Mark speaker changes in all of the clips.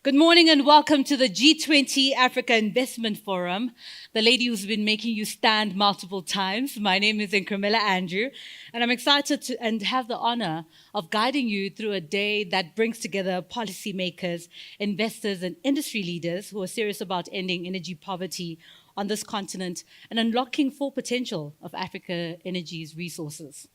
Speaker 1: Good morning and welcome to the G20 Africa Investment Forum, the lady who's been making you stand multiple times. My name is Nkrimela Andrew, and I'm excited to and have the honor of guiding you through a day that brings together policymakers, investors, and industry leaders who are serious about ending energy poverty on this continent and unlocking full potential of Africa Energy's resources.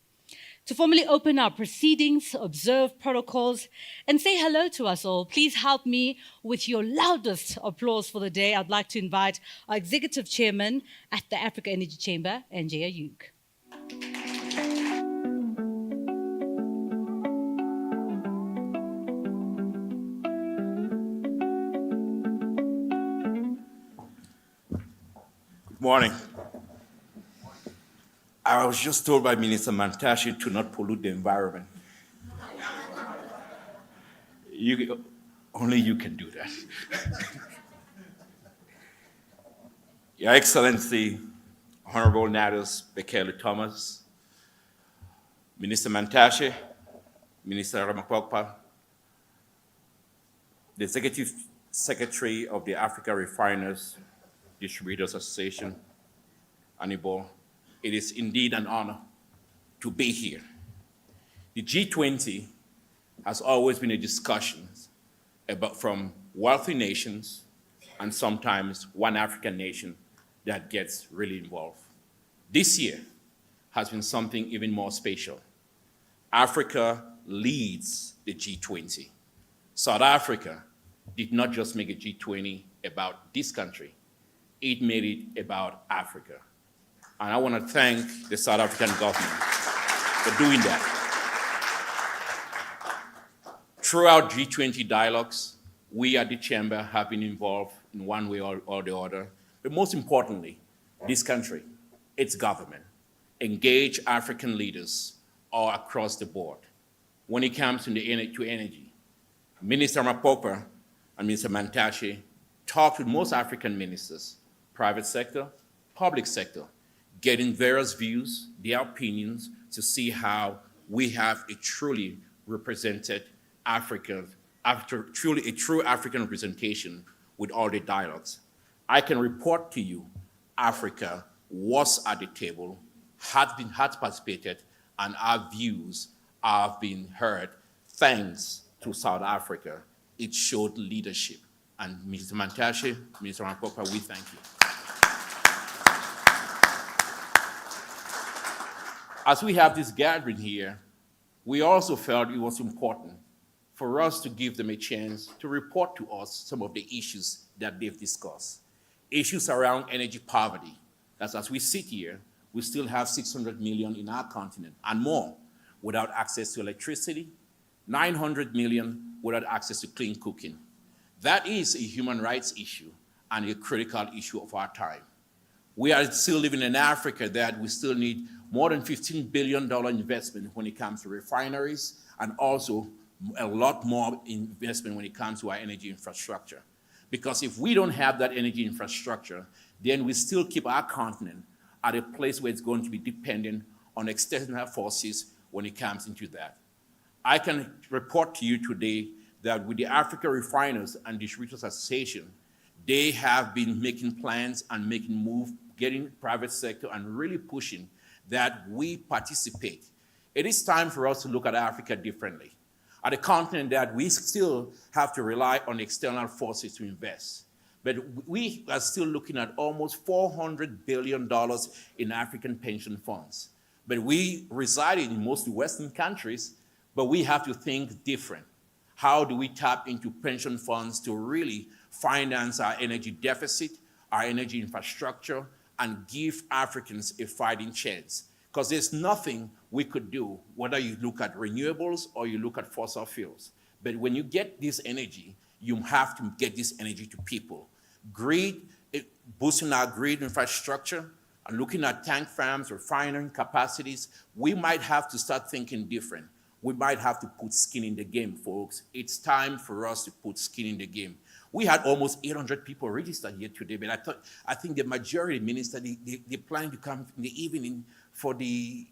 Speaker 1: To formally open our proceedings, observe protocols, and say hello to us all, please help me with your loudest applause for the day. I'd like to invite our Executive Chairman at the Africa Energy Chamber, Ayuk.
Speaker 2: Good morning. I was just told by Minister Mantashe to not pollute the environment. Only you can do that. Your Excellency, Honorable Nados Bekele Thomas, Minister Mantashe, Minister Ramaphosa, the Executive Secretary of the Africa Refiners Distributors Association, Anibal, it is indeed an honor to be here. The G20 has always been a discussion about from wealthy nations and sometimes one African nation that gets really involved. This year has been something even more special. Africa leads the G20. South Africa did not just make a G20 about this country, it made it about Africa. And I want to thank the South African government for doing that. Throughout G20 dialogues, we at the Chamber have been involved in one way or the other. But most importantly, this country, its government, engage African leaders all across the board. When it comes to energy, Minister Ramaphosa and Minister Mantashe talked with most African ministers, private sector, public sector, getting various views, their opinions, to see how we have a truly represented African, truly a true African representation with all the dialogues. I can report to you, Africa was at the table, had participated, and our views have been heard thanks to South Africa. It showed leadership. And Mr. Mantashe, Mr. Ramaphosa, we thank you. As we have this gathering here, we also felt it was important for us to give them a chance to report to us some of the issues that they've discussed. Issues around energy poverty. That's as we sit here, we still have 600 million in our continent and more without access to electricity, 900 million without access to clean cooking. That is a human rights issue and a critical issue of our time. We are still living in Africa that we still need more than $15 billion investment when it comes to refineries, and also a lot more investment when it comes to our energy infrastructure. Because if we don't have that energy infrastructure, then we still keep our continent at a place where it's going to be dependent on external forces when it comes into that. I can report to you today that with the Africa Refiners and Distributors Association, they have been making plans and making moves, getting private sector and really pushing that we participate. It is time for us to look at Africa differently. At a continent that we still have to rely on external forces to invest. But we are still looking at almost $400 billion in African pension funds. But we reside in mostly Western countries, but we have to think different. How do we tap into pension funds to really finance our energy deficit, our energy infrastructure, and give Africans a fighting chance? Because there's nothing we could do, whether you look at renewables or you look at fossil fuels. But when you get this energy, you have to get this energy to people. Grid, boosting our grid infrastructure, and looking at tank farms, refining capacities, we might have to start thinking different. We might have to put skin in the game, folks. It's time for us to put skin in the game. We had almost 800 people registered here today, but I think the majority, Minister, they plan to come in the evening for the,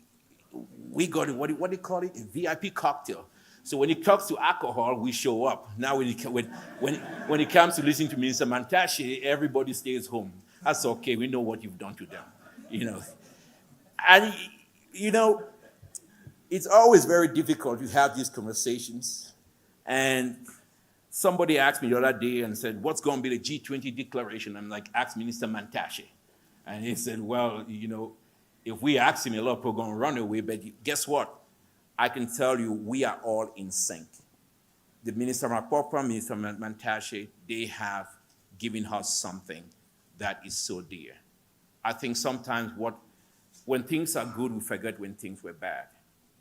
Speaker 2: we got it, what do you call it? A VIP cocktail. So when it comes to alcohol, we show up. Now when it comes to listening to Minister Mantashe, everybody stays home. That's okay. We know what you've done to them, you know. And, you know, it's always very difficult to have these conversations. And somebody asked me the other day and said, what's going to be the G20 declaration? I'm like, ask Minister Mantashe. And he said, well, you know, if we ask him, a lot of people are going to run away. But guess what? I can tell you, we are all in sync. The Minister Rapopra, Minister Mantashe, they have given us something that is so dear. I think sometimes when things are good, we forget when things were bad.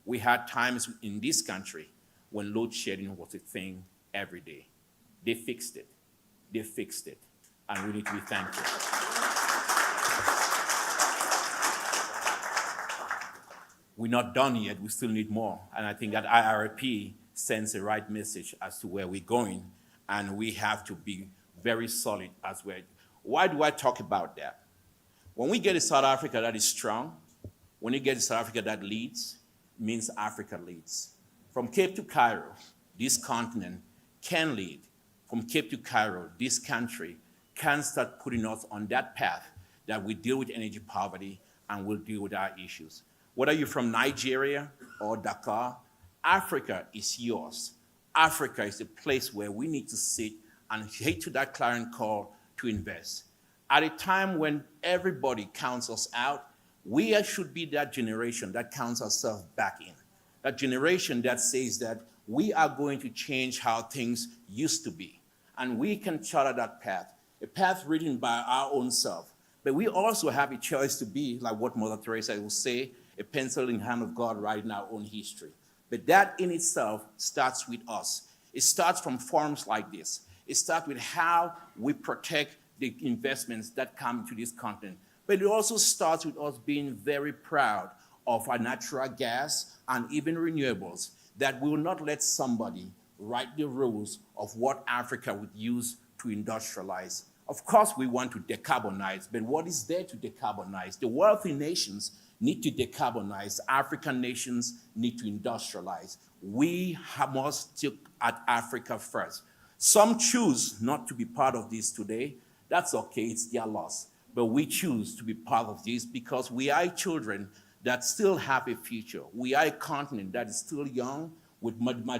Speaker 2: We had times in this country when load shedding was a thing every day. They fixed it. They fixed it. And we need to be thankful. We're not done yet. We still need more. And I think that IRP sends the right message as to where we're going. And we have to be very solid as well. Why do I talk about that? When we get a South Africa that is strong, when you get a South Africa that leads, it means Africa leads. From Cape to Cairo, this continent can lead. From Cape to Cairo, this country can start putting us on that path that we deal with energy poverty and we'll deal with our issues. Whether you're from Nigeria or Dakar, Africa is yours. Africa is a place where we need to sit and heed to that clarion call to invest. At a time when everybody counts us out, we should be that generation that counts ourselves back in. That generation that says that we are going to change how things used to be. And we can charter that path, a path written by our own self. But we also have a choice to be, like what Mother Teresa will say, a pencil in the hand of God writing our own history. But that in itself starts with us. It starts from forums like this. It starts with how we protect the investments that come into this continent. But it also starts with us being very proud of our natural gas and even renewables, that we will not let somebody write the rules of what Africa would use to industrialize. Of course, we want to decarbonize, but what is there to decarbonize? The wealthy nations need to decarbonize. African nations need to industrialize. We must look at Africa first. Some choose not to be part of this today. That's okay, it's their loss. But we choose to be part of this because we are children that still have a future. We are a continent that is still young, with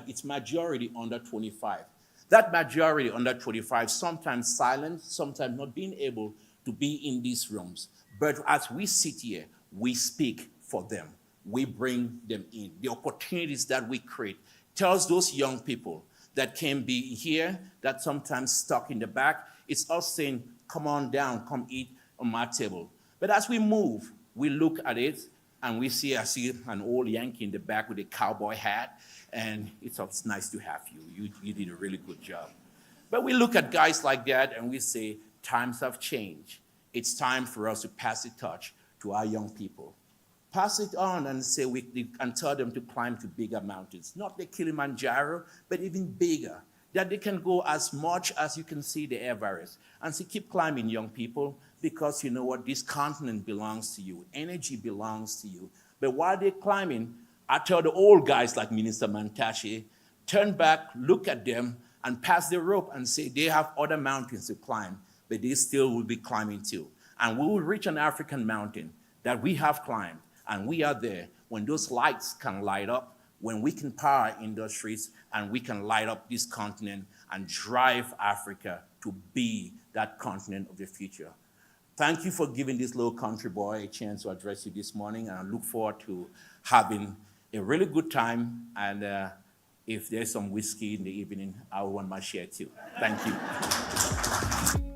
Speaker 2: its majority under 25. That majority under 25, sometimes silent, sometimes not being able to be in these rooms. But as we sit here, we speak for them. We bring them in. The opportunities that we create tells those young people that can be here, that sometimes stuck in the back, it's us saying, come on down, come eat on my table. But as we move, we look at it and I see an old Yankee in the back with a cowboy hat, and it's nice to have you. You did a really good job. But we look at guys like that and we say, times have changed. It's time for us to pass the torch to our young people. Pass it on and say and tell them to climb to bigger mountains, not the Kilimanjaro, but even bigger, that they can go as much as you can see the Everest. And so keep climbing, young people, because you know what? This continent belongs to you. Energy belongs to you. But while they're climbing, I tell the old guys like Minister Mantashe, turn back, look at them, and pass the rope and say they have other mountains to climb, but they still will be climbing too. And we will reach an African mountain that we have climbed, and we are there when those lights can light up, when we can power industries, and we can light up this continent and drive Africa to be that continent of the future. Thank you for giving this little country boy a chance to address you this morning, and I look forward to having a really good time. And if there's some whiskey in the evening, I want my share too. Thank you.